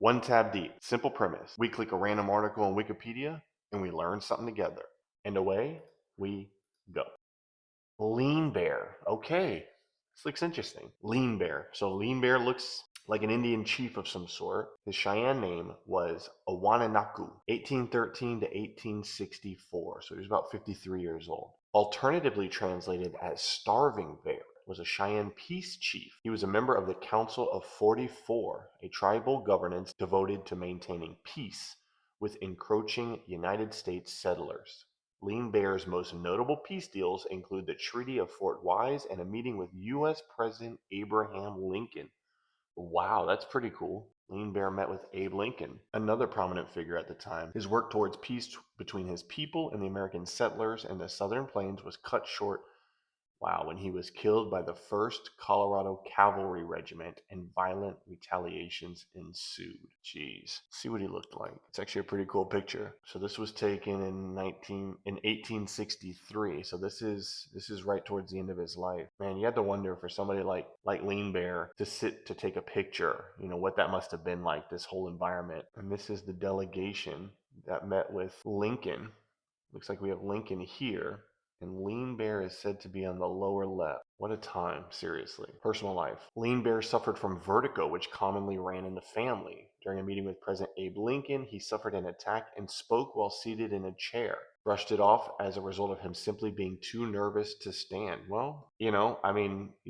One tab deep. Simple premise. We click a random article on Wikipedia and we learn something together. And away we go. Lean bear. Okay. This looks interesting. Lean bear. So lean bear looks like an Indian chief of some sort. His Cheyenne name was Owananaku, 1813 to 1864. So he was about 53 years old. Alternatively translated as starving bear, was a Cheyenne peace chief. He was a member of the Council of 44, a tribal governance devoted to maintaining peace with encroaching United States settlers. Lean Bear's most notable peace deals include the Treaty of Fort Wise and a meeting with U.S. President Abraham Lincoln. Wow, that's pretty cool. Lean Bear met with Abe Lincoln, another prominent figure at the time. His work towards peace between his people and the American settlers in the Southern Plains was cut short. Wow, when he was killed by the 1st Colorado Cavalry Regiment and violent retaliations ensued. Jeez. See what he looked like. It's actually a pretty cool picture. So this was taken in 1863. So this is right towards the end of his life. Man, you had to wonder for somebody like Lean Bear to sit to take a picture, what that must have been like, this whole environment. And this is the delegation that met with Lincoln. Looks like we have Lincoln here, and Lean Bear is said to be on the lower left. What a time, seriously. Personal life. Lean Bear suffered from vertigo, which commonly ran in the family. During a meeting with President Abe Lincoln, he suffered an attack and spoke while seated in a chair. Brushed it off as a result of him simply being too nervous to stand. Well, you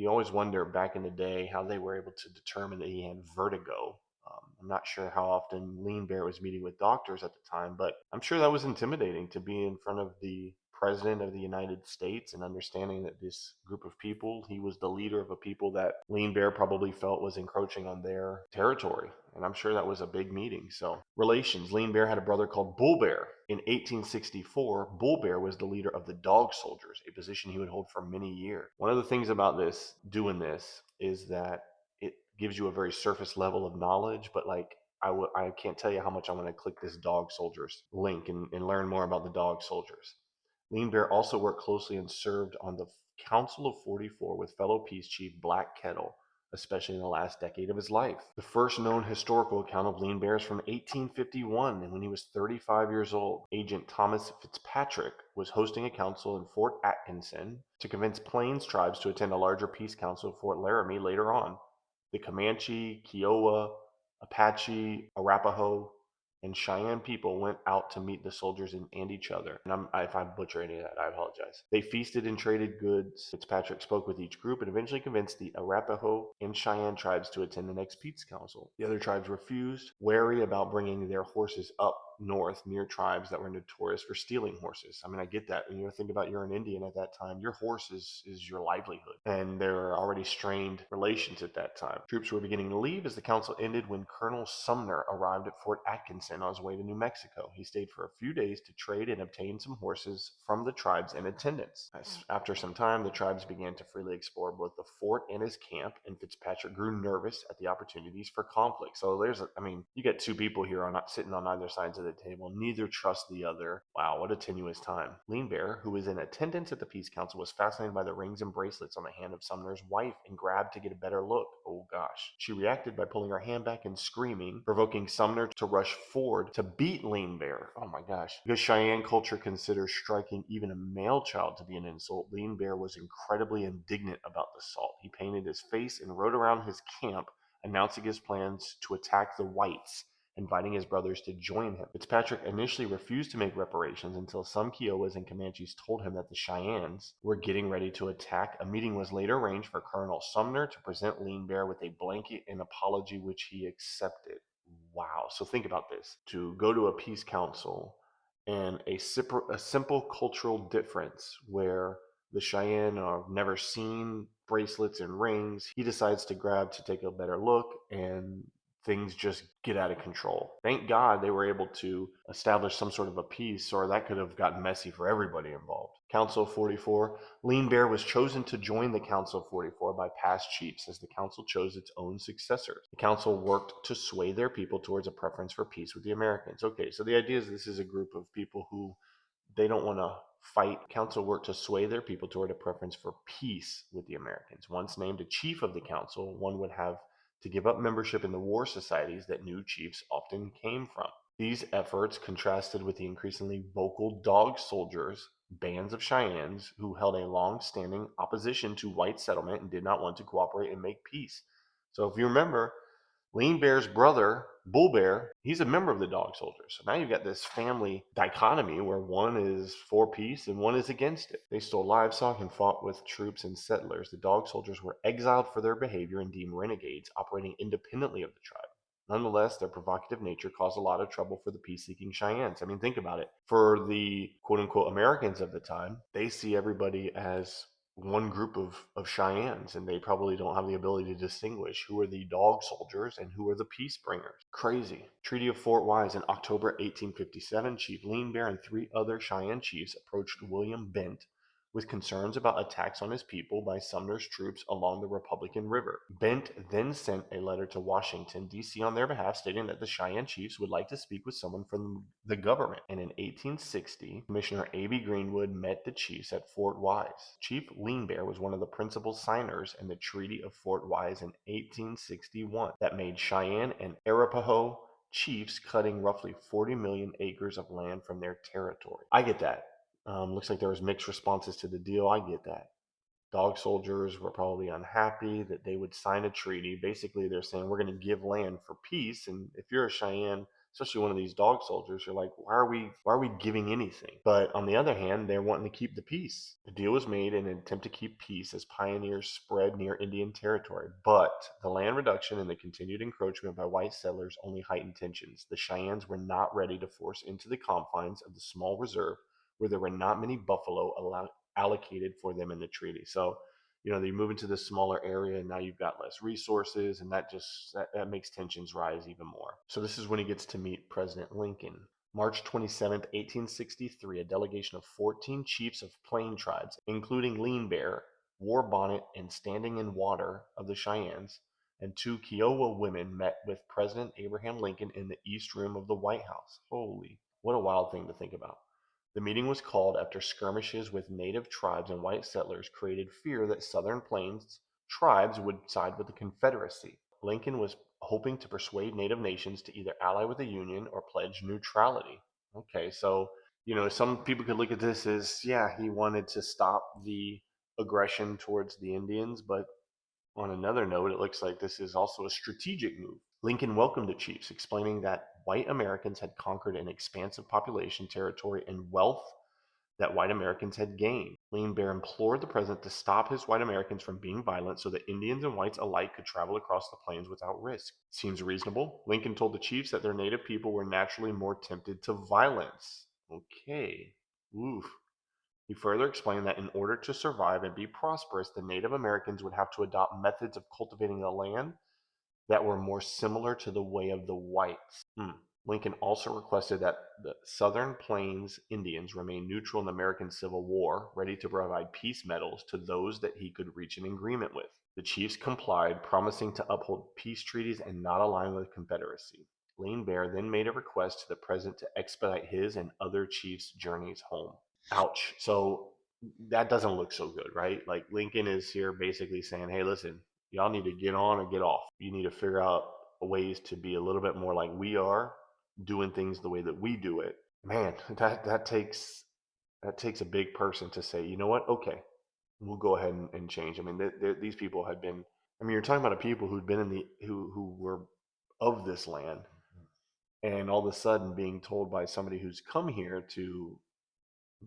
always wonder back in the day how they were able to determine that he had vertigo. I'm not sure how often Lean Bear was meeting with doctors at the time, but I'm sure that was intimidating to be in front of the President of the United States and understanding that this group of people, he was the leader of a people that Lean Bear probably felt was encroaching on their territory. And I'm sure that was a big meeting. So, relations. Lean Bear had a brother called Bull Bear. In 1864, Bull Bear was the leader of the Dog Soldiers, a position he would hold for many years. One of the things about doing this, is that it gives you a very surface level of knowledge, but I can't tell you how much I want to click this Dog Soldiers link and learn more about the Dog Soldiers. Lean Bear also worked closely and served on the Council of 44 with fellow peace chief Black Kettle, especially in the last decade of his life. The first known historical account of Lean Bear is from 1851, and when he was 35 years old, Agent Thomas Fitzpatrick was hosting a council in Fort Atkinson to convince Plains tribes to attend a larger peace council at Fort Laramie later on. The Comanche, Kiowa, Apache, Arapaho, and Cheyenne people went out to meet the soldiers and each other. And if I butcher any of that, I apologize. They feasted and traded goods. Fitzpatrick spoke with each group and eventually convinced the Arapaho and Cheyenne tribes to attend the next peace council. The other tribes refused, wary about bringing their horses up north near tribes that were notorious for stealing horses. I mean, I get that. When you think about you're an Indian at that time, your horse is your livelihood. And there were already strained relations at that time. Troops were beginning to leave as the council ended when Colonel Sumner arrived at Fort Atkinson on his way to New Mexico. He stayed for a few days to trade and obtain some horses from the tribes in attendance. After some time, the tribes began to freely explore both the fort and his camp, and Fitzpatrick grew nervous at the opportunities for conflict. So you get two people here sitting on either sides of the table. Neither trust the other. Wow, what a tenuous time. Lean Bear, who was in attendance at the Peace Council, was fascinated by the rings and bracelets on the hand of Sumner's wife and grabbed to get a better look. Oh gosh. She reacted by pulling her hand back and screaming, provoking Sumner to rush forward to beat Lean Bear. Oh my gosh. Because Cheyenne culture considers striking even a male child to be an insult, Lean Bear was incredibly indignant about the assault. He painted his face and rode around his camp, announcing his plans to attack the whites, inviting his brothers to join him. Fitzpatrick initially refused to make reparations until some Kiowas and Comanches told him that the Cheyennes were getting ready to attack. A meeting was later arranged for Colonel Sumner to present Lean Bear with a blanket and apology, which he accepted. Wow. So think about this. To go to a peace council and a simple cultural difference where the Cheyenne are never seen bracelets and rings, he decides to grab to take a better look, and things just get out of control. Thank God they were able to establish some sort of a peace, or that could have gotten messy for everybody involved. Council of 44. Lean Bear was chosen to join the Council of 44 by past chiefs as the council chose its own successors. The council worked to sway their people towards a preference for peace with the Americans. Okay, so the idea is this is a group of people who they don't want to fight. Council worked to sway their people toward a preference for peace with the Americans. Once named a chief of the council, one would have to give up membership in the war societies that new chiefs often came from. These efforts contrasted with the increasingly vocal dog soldiers, bands of Cheyennes, who held a long standing opposition to white settlement and did not want to cooperate and make peace. So, if you remember, Lean Bear's brother, Bull Bear, he's a member of the Dog Soldiers. So now you've got this family dichotomy where one is for peace and one is against it. They stole livestock and fought with troops and settlers. The Dog Soldiers were exiled for their behavior and deemed renegades, operating independently of the tribe. Nonetheless, their provocative nature caused a lot of trouble for the peace-seeking Cheyennes. I mean, think about it. For the quote-unquote Americans of the time, they see everybody as one group of Cheyennes, and they probably don't have the ability to distinguish who are the dog soldiers and who are the peace bringers. Crazy. Treaty of Fort Wise in October 1857, Chief Lean Bear and 3 other Cheyenne chiefs approached William Bent with concerns about attacks on his people by Sumner's troops along the Republican River. Bent then sent a letter to Washington, D.C. on their behalf, stating that the Cheyenne chiefs would like to speak with someone from the government. And in 1860, Commissioner A.B. Greenwood met the chiefs at Fort Wise. Chief Lean Bear was one of the principal signers in the Treaty of Fort Wise in 1861 that made Cheyenne and Arapaho chiefs cutting roughly 40 million acres of land from their territory. I get that. Looks like there was mixed responses to the deal. I get that. Dog soldiers were probably unhappy that they would sign a treaty. Basically, they're saying we're going to give land for peace. And if you're a Cheyenne, especially one of these dog soldiers, you're like, why are we giving anything? But on the other hand, they're wanting to keep the peace. The deal was made in an attempt to keep peace as pioneers spread near Indian territory. But the land reduction and the continued encroachment by white settlers only heightened tensions. The Cheyennes were not ready to force into the confines of the small reserve where there were not many buffalo allocated for them in the treaty. So, they move into this smaller area and now you've got less resources, and that makes tensions rise even more. So this is when he gets to meet President Lincoln. March 27th, 1863, a delegation of 14 chiefs of Plain tribes, including Lean Bear, War Bonnet, and Standing in Water of the Cheyennes, and 2 Kiowa women met with President Abraham Lincoln in the East Room of the White House. Holy, what a wild thing to think about. The meeting was called after skirmishes with native tribes and white settlers created fear that Southern Plains tribes would side with the Confederacy. Lincoln was hoping to persuade native nations to either ally with the Union or pledge neutrality. Okay, so, some people could look at this as, yeah, he wanted to stop the aggression towards the Indians, but on another note, it looks like this is also a strategic move. Lincoln welcomed the chiefs, explaining that white Americans had conquered an expansive population, territory, and wealth that white Americans had gained. Lean Bear implored the president to stop his white Americans from being violent so that Indians and whites alike could travel across the plains without risk. Seems reasonable. Lincoln told the chiefs that their native people were naturally more tempted to violence. Okay. Oof. He further explained that in order to survive and be prosperous, the Native Americans would have to adopt methods of cultivating the land that were more similar to the way of the whites. Lincoln also requested that the Southern Plains Indians remain neutral in the American Civil War, ready to provide peace medals to those that he could reach an agreement with. The chiefs complied, promising to uphold peace treaties and not align with the Confederacy. Lean Bear then made a request to the president to expedite his and other chiefs' journeys home. Ouch. So that doesn't look so good, right? Like Lincoln is here basically saying, hey, listen, y'all need to get on or get off. You need to figure out ways to be a little bit more like we are, doing things the way that we do it. Man, that takes a big person to say, you know what? Okay, we'll go ahead and change. I mean, these people had been. I mean, you're talking about a people who'd been who were of this land, and all of a sudden being told by somebody who's come here to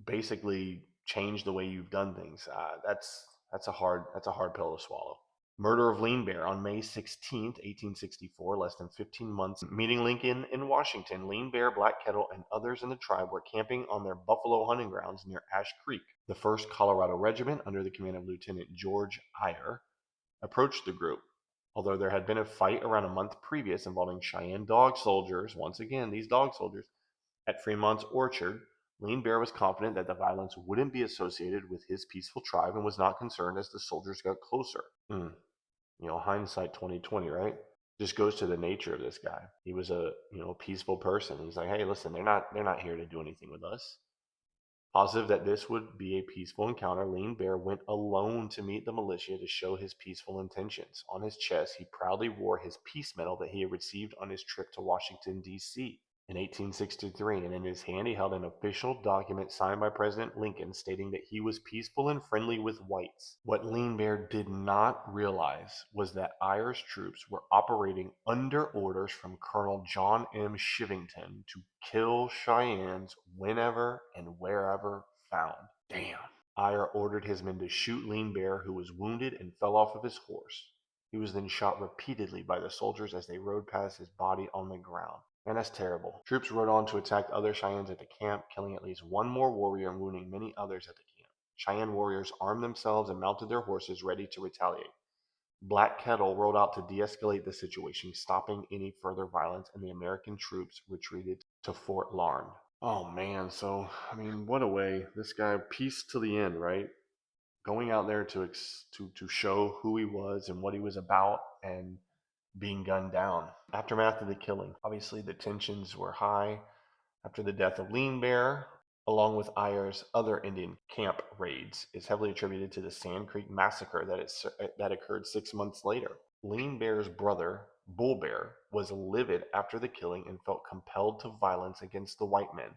basically change the way you've done things. That's a hard pill to swallow. Murder of Lean Bear on May 16th, 1864, less than 15 months. Meeting Lincoln in Washington, Lean Bear, Black Kettle, and others in the tribe were camping on their buffalo hunting grounds near Ash Creek. The 1st Colorado Regiment, under the command of Lieutenant George Eyre, approached the group. Although there had been a fight around a month previous involving Cheyenne dog soldiers, once again, these dog soldiers, at Fremont's Orchard, Lean Bear was confident that the violence wouldn't be associated with his peaceful tribe and was not concerned as the soldiers got closer. Hindsight 2020, right? Just goes to the nature of this guy. He was a peaceful person. He's like, hey, listen, they're not here to do anything with us. Positive that this would be a peaceful encounter, Lean Bear went alone to meet the militia to show his peaceful intentions. On his chest, he proudly wore his peace medal that he had received on his trip to Washington, D.C. in 1863, and in his hand he held an official document signed by President Lincoln stating that he was peaceful and friendly with whites. What Lean Bear did not realize was that Ayer's troops were operating under orders from Colonel John M. Shivington to kill Cheyennes whenever and wherever found. Damn. Ayer ordered his men to shoot Lean Bear, who was wounded and fell off of his horse. He was then shot repeatedly by the soldiers as they rode past his body on the ground. Man, that's terrible. Troops rode on to attack other Cheyennes at the camp, killing at least one more warrior and wounding many others at the camp. Cheyenne warriors armed themselves and mounted their horses ready to retaliate. Black Kettle rode out to de-escalate the situation, stopping any further violence, and the American troops retreated to Fort Larned. Oh man, so I mean, what a way. This guy, peace to the end, right? Going out there to show who he was and what he was about, and being gunned down. Aftermath of the killing. Obviously, the tensions were high after the death of Lean Bear, along with Ayer's other Indian camp raids, is heavily attributed to the Sand Creek Massacre that occurred 6 months later. Lean Bear's brother, Bull Bear, was livid after the killing and felt compelled to violence against the white men,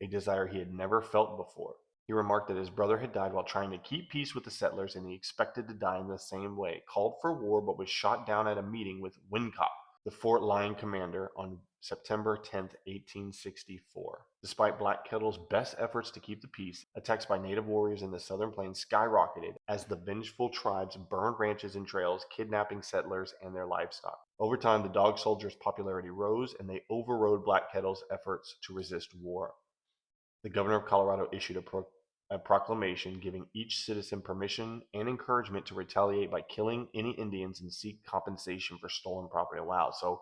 a desire he had never felt before. He remarked that his brother had died while trying to keep peace with the settlers, and he expected to die in the same way. Called for war, but was shot down at a meeting with Wincott, the Fort Lyon commander, on September 10, 1864. Despite Black Kettle's best efforts to keep the peace, attacks by native warriors in the southern plains skyrocketed as the vengeful tribes burned ranches and trails, kidnapping settlers and their livestock. Over time, the Dog Soldiers' popularity rose, and they overrode Black Kettle's efforts to resist war. The governor of Colorado issued a proclamation giving each citizen permission and encouragement to retaliate by killing any Indians and seek compensation for stolen property. Wow. So,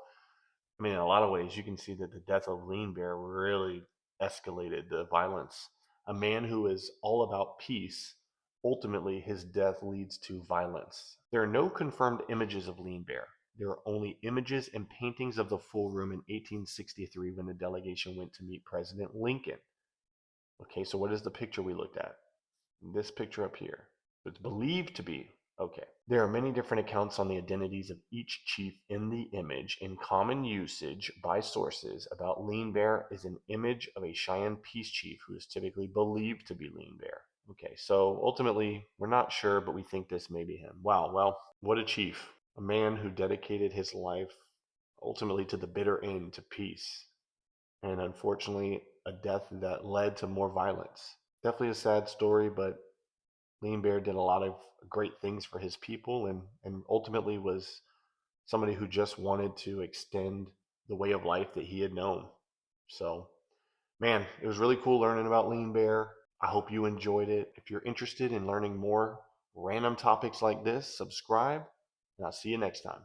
I mean, in a lot of ways, you can see that the death of Lean Bear really escalated the violence. A man who is all about peace, ultimately, his death leads to violence. There are no confirmed images of Lean Bear. There are only images and paintings of the full room in 1863 when the delegation went to meet President Lincoln. Okay, so what is the picture we looked at? This picture up here. It's believed to be. Okay. There are many different accounts on the identities of each chief in the image. In common usage by sources about Lean Bear is an image of a Cheyenne peace chief who is typically believed to be Lean Bear. Okay, so ultimately, we're not sure, but we think this may be him. Wow, well, what a chief. A man who dedicated his life ultimately to the bitter end, to peace. And unfortunately, a death that led to more violence. Definitely a sad story, but Lean Bear did a lot of great things for his people, and ultimately was somebody who just wanted to extend the way of life that he had known. So, man, it was really cool learning about Lean Bear. I hope you enjoyed it. If you're interested in learning more random topics like this, subscribe, and I'll see you next time.